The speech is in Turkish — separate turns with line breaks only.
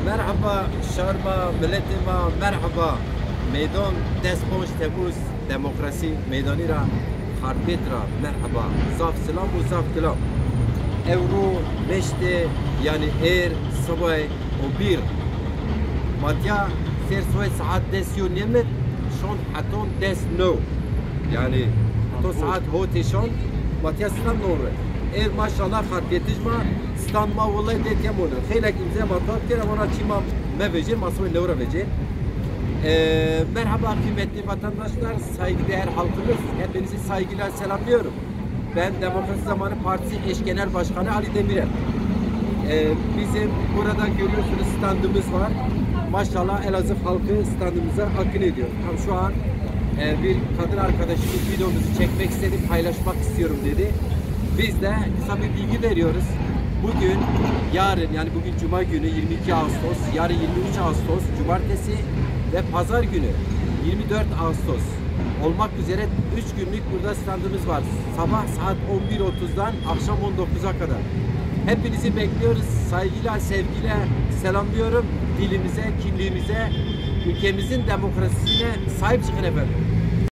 Merhaba şarma milletima merhaba. Meydan desponj tebuz demokrasi meydanira harbetra merhaba. Zaf selam u zaf kelam. Euro meşte yani sabay o bir. Matya sersoy saat desyon yemet şon haton des no. Yani to saat hoteşon matya stan doğru. Maşallah harpiyetijma stanma vallahi detiyam olur. Xeylek imza matat kere bana çimam mevece masum nevra vece. Merhaba kıymetli vatandaşlar, saygıdeğer halkımız, hepinizi saygıyla selamlıyorum. Ben Demokrasi Zamanı Partisi Eş Genel Başkanı Ali Demirel. Bizim burada görüyorsunuz standımız var. Maşallah Elazığ halkı standımıza akın ediyor. Tam şu an bir kadın arkadaşımız videomuzu çekmek istedi, paylaşmak istiyorum dedi. Biz de kısa bir bilgi veriyoruz. Bugün, yarın yani bugün Cuma günü 22 Ağustos, yarın 23 Ağustos, Cumartesi ve Pazar günü 24 Ağustos olmak üzere 3 günlük burada standımız var. Sabah saat 11.30'dan akşam 19'a kadar. Hepinizi bekliyoruz. Saygıyla, sevgiyle selamlıyorum. Dilimize, kimliğimize, ülkemizin demokrasisine sahip çıkın efendim.